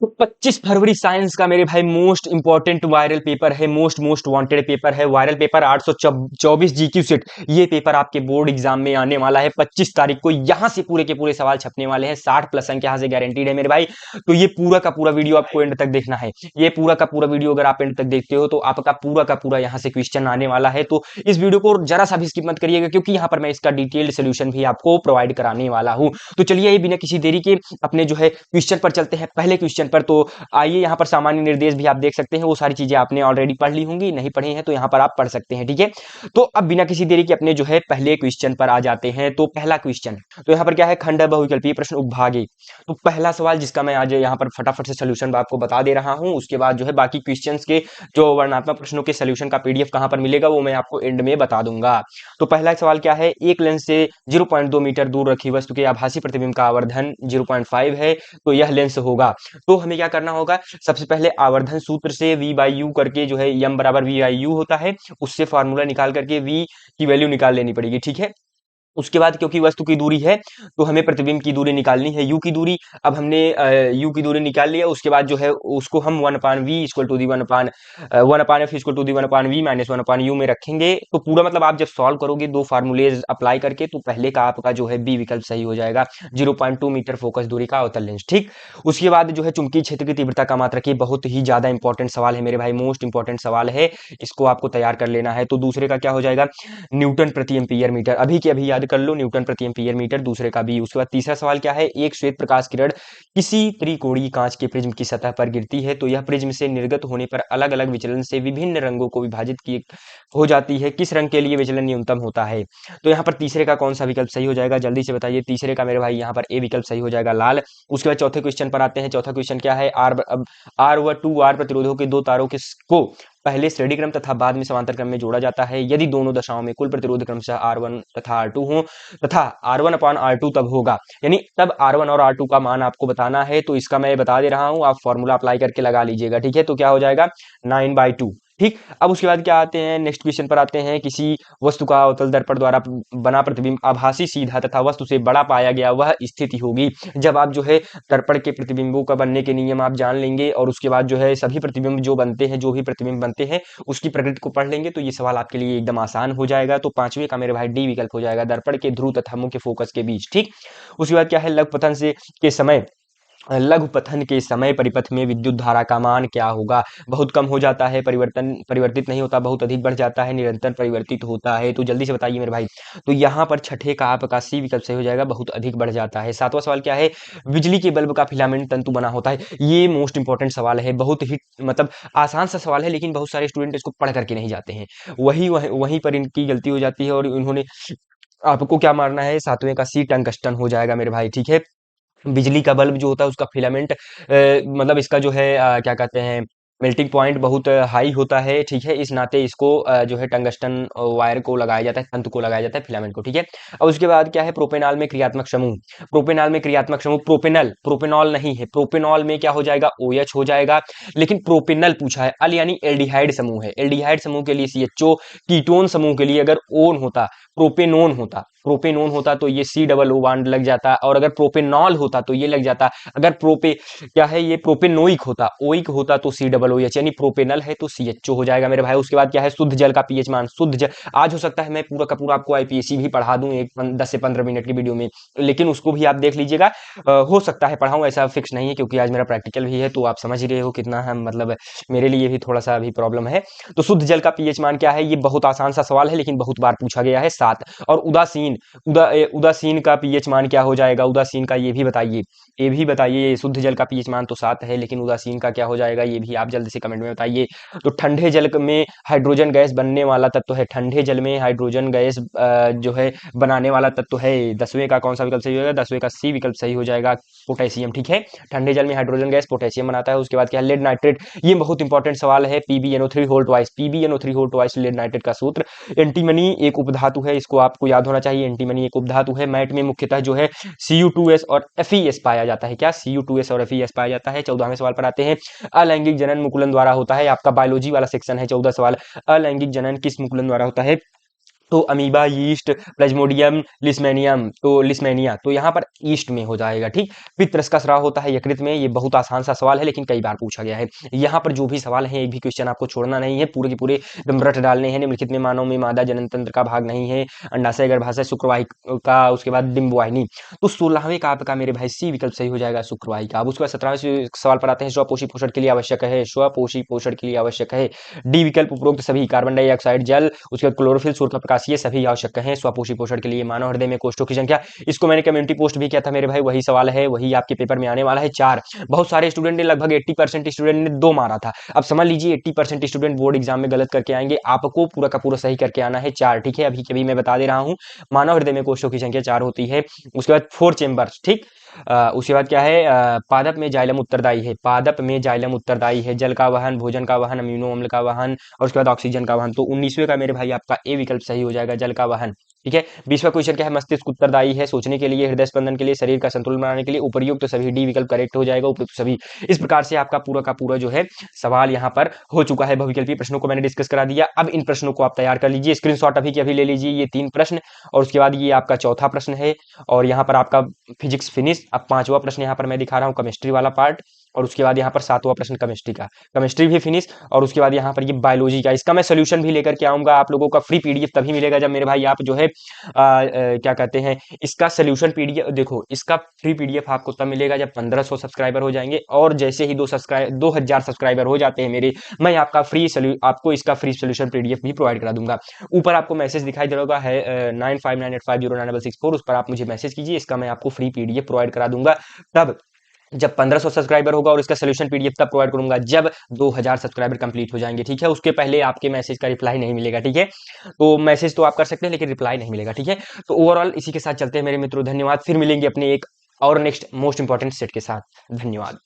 तो 25 फरवरी साइंस का मेरे भाई मोस्ट इंपॉर्टेंट वायरल पेपर है, मोस्ट वांटेड पेपर है, वायरल पेपर 824 जीक्यू सेट। ये पेपर आपके बोर्ड एग्जाम में आने वाला है 25 तारीख को। यहां से पूरे के पूरे सवाल छपने वाले हैं, 60 प्लस अंक यहां से गारंटीड है मेरे भाई। तो ये पूरा का पूरा वीडियो आपको एंड तक देखना है। ये पूरा का पूरा वीडियो अगर आप एंड तक देखते हो तो आपका पूरा का पूरा यहां से क्वेश्चन आने वाला है। तो इस वीडियो को जरा सा भी स्किप मत करिएगा, क्योंकि यहां पर मैं इसका डिटेल्ड सोल्यूशन भी आपको प्रोवाइड कराने वाला हूं। तो चलिए ये बिना किसी देरी के अपने जो है क्वेश्चन पर चलते हैं, पहले क्वेश्चन पर। तो आइए, यहाँ पर सामान्य निर्देश भी आप देख सकते हैं, वो सारी चीजें आपने ऑलरेडी पढ़ ली होंगी, नहीं पढ़ी हैं तो यहाँ पर आप पढ़ सकते हैं, ठीक है। तो अब बिना किसी देरी के अपने जो है पहले क्वेश्चन पर आ जाते हैं। तो पहला क्वेश्चन, तो यहाँ पर क्या है, खंड बहुविकल्पीय प्रश्न उपभागे। तो पहला सवाल जिसका मैं आज यहाँ पर फटाफट से सोल्यूशन आपको बता दे रहा हूँ, उसके बाद जो है बाकी क्वेश्चन के जो वर्णनात्मक प्रश्नों के सोल्यूशन का पीडीएफ कहाँ पर मिलेगा वो मैं आपको एंड में बता दूंगा। तो पहला सवाल क्या है, एक लेंस से 0.2 मीटर दूर रखी वस्तु के आभासी प्रतिबिंब का आवर्धन 0.5 है, तो यह लेंस होगा। तो हमें क्या करना होगा, सबसे पहले आवर्धन सूत्र से v बाई यू करके जो है m बराबर v बाई यू होता है, उससे फार्मूला निकाल करके v की वैल्यू निकाल लेनी पड़ेगी, ठीक है। उसके बाद क्योंकि वस्तु की दूरी है तो हमें प्रतिबिंब की दूरी निकालनी है, u की दूरी। अब हमने u की दूरी निकाल लिया, उसके बाद जो है उसको हम 1/v equal to the 1/f equal to the 1/v minus 1/u में रखेंगे। तो पूरा मतलब आप जब सॉल्व करोगे दो फार्मूलेज अप्लाई करके, तो पहले का आपका जो है बी विकल्प सही हो जाएगा, 0.2 मीटर फोकस दूरी का अवतल लेंस, ठीक। उसके बाद जो है चुंबकीय क्षेत्र की तीव्रता का मात्रक, ये बहुत ही ज्यादा इंपॉर्टेंट सवाल है मेरे भाई, मोस्ट इंपॉर्टेंट सवाल है, इसको आपको तैयार कर लेना है। तो दूसरे का क्या हो जाएगा, न्यूटन प्रति एम्पीयर मीटर, अभी के अभी याद कर लो, न्यूटन प्रति एम्पीयर मीटर, दूसरे का भी। उसके बाद तीसरा सवाल क्या है, एक श्वेत प्रकाश किरण किसी त्रिकोणीय कांच के प्रिज्म की सतह पर गिरती है, तो यह प्रिज्म से निर्गत होने पर अलग अलग विचलन से विभिन्न रंगों को विभाजित की हो जाती है, किस रंग के लिए विचलन न्यूनतम होता है। तो यहाँ पर तीसरे का कौन सा विकल्प सही हो जाएगा, जल्दी से बताइए। तीसरे का मेरे भाई यहाँ पर ए विकल्प सही हो जाएगा, लाल। उसके बाद चौथे क्वेश्चन पर आते हैं। चौथा क्वेश्चन क्या है, आर व 2R प्रतिरोधों के दो तारों के को पहले श्रेणी क्रम तथा बाद में समांतर क्रम में जोड़ा जाता है, यदि दोनों दशाओं में कुल प्रतिरोध क्रमशः R1 तथा R2 हो, तथा R1 अपॉन R2 तब होगा, यानी तब R1 और R2 का मान आपको बताना है। तो इसका मैं बता दे रहा हूं, आप फॉर्मूला अप्लाई करके लगा लीजिएगा, ठीक है। तो क्या हो जाएगा, 9/2, ठीक। अब उसके बाद क्या आते हैं, नेक्स्ट क्वेश्चन पर आते हैं। किसी वस्तु का अवतल दर्पण द्वारा बना प्रतिबिंब आभासी सीधा तथा वस्तु से बड़ा पाया गया, वह स्थिति होगी जब आप जो है दर्पण के प्रतिबिंबों का बनने के नियम आप जान लेंगे, और उसके बाद जो है सभी प्रतिबिंब जो बनते हैं, जो भी प्रतिबिंब बनते हैं उसकी प्रकृति को पढ़ लेंगे, तो ये सवाल आपके लिए एकदम आसान हो जाएगा। तो पांचवे का मेरे भाई डी विकल्प हो जाएगा, दर्पण के ध्रुव तथा मुख्य फोकस के बीच, ठीक। उसके बाद क्या है, लघु पथन के समय परिपथ में विद्युत धारा का मान क्या होगा। बहुत कम हो जाता है, परिवर्तित नहीं होता, बहुत अधिक बढ़ जाता है, निरंतर परिवर्तित होता है। तो जल्दी से बताइए मेरे भाई। तो यहाँ पर छठे का आपका सी विकल्प सही हो जाएगा, बहुत अधिक बढ़ जाता है। सातवां सवाल क्या है, बिजली के बल्ब का फिलामेंट तंतु बना होता है। ये मोस्ट इंपॉर्टेंट सवाल है, बहुत ही मतलब आसान सा सवाल है, लेकिन बहुत सारे स्टूडेंट इसको पढ़ करके नहीं जाते हैं, वहीं पर इनकी गलती हो जाती है। और इन्होंने, आपको क्या मारना है, सातवें का सी टंगस्टन हो जाएगा मेरे भाई, ठीक है। बिजली का बल्ब जो होता है उसका फिलामेंट मतलब इसका जो है क्या कहते हैं, मेल्टिंग पॉइंट बहुत हाई होता है, ठीक है। इस नाते इसको जो है टंगस्टन वायर को लगाया जाता है, तंतु को लगाया जाता है, फिलामेंट को, ठीक है। अब उसके बाद क्या है, प्रोपेनॉल में क्रियात्मक समूह। प्रोपेनॉल में क्रियात्मक समूह, प्रोपेनॉल नहीं है, प्रोपेनॉल में क्या हो जाएगा, OH हो जाएगा। लेकिन प्रोपेनल पूछा है, अल यानी एल्डिहाइड समूह है, एल्डिहाइड समूह के लिए CHO, कीटोन समूह के लिए अगर ओन होता, प्रोपेनोन होता तो ये C+O बॉन्ड लग जाता, और अगर प्रोपेनॉल होता तो ये लग जाता। अगर क्या है, ये प्रोपेनोइक होता, ओइक होता तो COOH, यानी प्रोपेनल है तो CHO हो जाएगा मेरे भाई। उसके बाद क्या है, शुद्ध जल का पीएच मान। शुद्ध जल, आज हो सकता है मैं पूरा का पूरा आपको IPSC भी पढ़ा दूं एक 10 से 15 मिनट की वीडियो में, लेकिन उसको भी आप देख लीजिएगा। हो सकता है पढ़ाऊं, ऐसा फिक्स नहीं है, क्योंकि आज मेरा प्रैक्टिकल भी है, तो आप समझ ही रहे हो कितना है, मतलब मेरे लिए भी थोड़ा सा अभी प्रॉब्लम है। तो शुद्ध जल का पीएच मान क्या है, ये बहुत आसान सा सवाल है, लेकिन बहुत बार पूछा गया है, 7। और उदासीन का पीएच मान क्या हो जाएगा, उदासीन का ये भी बताइए, ये भी बताइए। शुद्ध जल का पीएच मान तो 7 है, लेकिन उदासीन का क्या हो जाएगा, ये भी आप जल्दी से कमेंट में बताइए। तो ठंडे जल में हाइड्रोजन गैस बनने वाला तत्व है, ठंडे जल में हाइड्रोजन गैस जो है बनाने वाला तत्व है। 10वें का कौन सा विकल्प सही हो जाएगा, 10वें का सी विकल्प सही हो जाएगा, पोटेशियम, ठीक है। ठंडे जल में हाइड्रोजन गैस पोटेशियम बनाता है। उसके बाद क्या है, लेड नाइट्रेट, ये बहुत इंपॉर्टेंट सवाल है, PbNO3 whole twice, PbNO3 whole twice lead nitrate का सूत्र। एंटीमनी एक उपधातु है, इसको आपको याद होना चाहिए, एंटीमनी एक उपधातु है। मैट में मुख्यतः जो है Cu2S और FeS पाया जाता है, क्या Cu2S और FeS पाया जाता है। 14वें सवाल पर आते हैं। अलैंगिक जनन मुकुलन द्वारा होता है, आपका बायोलॉजी वाला सेक्शन है। 14 सवाल, अलैंगिक जनन किस मुकुलन द्वारा होता है, तो अमीबा, यीस्ट, प्लाज्मोडियम, लिस्मेनियम, तो लिस्मेनिया, तो यहाँ पर ईस्ट में हो जाएगा। ठीक, पित्त रस का स्राव होता है यकृत में। ये बहुत आसान सा सवाल है लेकिन कई बार पूछा गया है। यहाँ पर जो भी सवाल है एक भी क्वेश्चन आपको छोड़ना नहीं है, पूरे के पूरे एकदम रट डालने हैं। निम्नलिखित में मानव में मादा जनन तंत्र का भाग नहीं है, अंडाशय, गर्भाशय, शुक्रवाहिका, उसके बाद डिंबवाहिनी। तो 16वें का आपका मेरे भाई सी विकल्प सही हो जाएगा, शुक्रवाहिका। अब उसके बाद 17वें सवाल पर आते हैं, स्वपोषी पोषण के लिए आवश्यक है, स्वपोषी पोषण के लिए आवश्यक है। डी विकल्प उपरोक्त सभी, कार्बन डाइऑक्साइड, जल, उसके बाद क्लोरोफिल, सूर्य का प्रकाश, ये सभी आवश्यक है स्वपोषी पोषण के लिए। मानव हृदय में कोष्ठों की संख्या, इसको मैंने कम्युनिटी पोस्ट भी किया था मेरे भाई, वही सवाल है, वही आपके पेपर में आने वाला है, 4। बहुत सारे स्टूडेंट ने, लगभग 80% स्टूडेंट ने 2 मारा था। अब समझ लीजिए 80% स्टूडेंट बोर्ड एग्जाम में गलत करके आएंगे, आपको पूरा का पूरा सही करके आना है, 4। ठीक है, अभी कभी मैं बता दे रहा हूं, मानव हृदय में कोष्ठों की संख्या 4 होती है। उसके बाद 4 चेंबर्स। ठीक, उसके बाद क्या है, पादप में जाइलम उत्तरदायी है, पादप में जाइलम उत्तरदायी है, जल का वहन, भोजन का वहन, अमीनो अम्ल का वहन, और उसके बाद ऑक्सीजन का वहन। तो 19वें का मेरे भाई आपका ए विकल्प सही हो जाएगा, जल का वहन। ठीक है, 20वां क्वेश्चन क्या है, मस्तिष्क उत्तरदायी है सोचने के लिए, हृदय स्पंदन के लिए, शरीर का संतुलन बनाने के लिए, उपयुक्त तो सभी, डी विकल्प करेक्ट हो जाएगा, उपयुक्त सभी। इस प्रकार से आपका पूरा का पूरा जो है सवाल यहाँ पर हो चुका है। बहुविकल्पीय प्रश्नों को मैंने डिस्कस करा दिया। अब इन प्रश्नों को आप तैयार कर लीजिए, स्क्रीनशॉट अभी के अभी ले लीजिए, ये 3 प्रश्न, और उसके बाद ये आपका चौथा प्रश्न है, और यहाँ पर आपका फिजिक्स फिनिश। अब 5वां प्रश्न यहाँ पर मैं दिखा रहा हूँ, केमिस्ट्री वाला पार्ट, और उसके बाद यहाँ पर 7वां प्रश्न केमिस्ट्री का, केमिस्ट्री भी फिनिश, और उसके बाद यहाँ पर ये बायोलॉजी का। इसका मैं सोल्यूशन भी लेकर के आऊंगा, आप लोगों का फ्री पीडीएफ तभी मिलेगा जब मेरे भाई आप जो है क्या कहते हैं, इसका सोल्यूशन पीडीएफ, देखो इसका फ्री पीडीएफ आपको तब मिलेगा जब 1500 सब्सक्राइबर हो जाएंगे, और जैसे ही 2000 सब्सक्राइबर हो जाते हैं मेरे, मैं आपका आपको इसका फ्री सोल्यूशन पीडीएफ भी प्रोवाइड करा दूंगा। ऊपर आपको मैसेज दिखाई दे रहा है 9598509764, उस पर आप मुझे मैसेज कीजिए, इसका मैं आपको फ्री पीडीएफ प्रोवाइड करा दूंगा। तब जब 1500 सब्सक्राइबर होगा, और इसका सोल्यूशन पीडीएफ तब प्रोवाइड करूंगा जब 2000 सब्सक्राइबर कंप्लीट हो जाएंगे। ठीक है, उसके पहले आपके मैसेज का रिप्लाई नहीं मिलेगा। ठीक है, तो मैसेज तो आप कर सकते हैं लेकिन रिप्लाई नहीं मिलेगा। ठीक है, तो ओवरऑल इसी के साथ चलते हैं मेरे मित्रों, धन्यवाद। फिर मिलेंगे अपने एक और नेक्स्ट मोस्ट इंपॉर्टेंट सेट के साथ। धन्यवाद।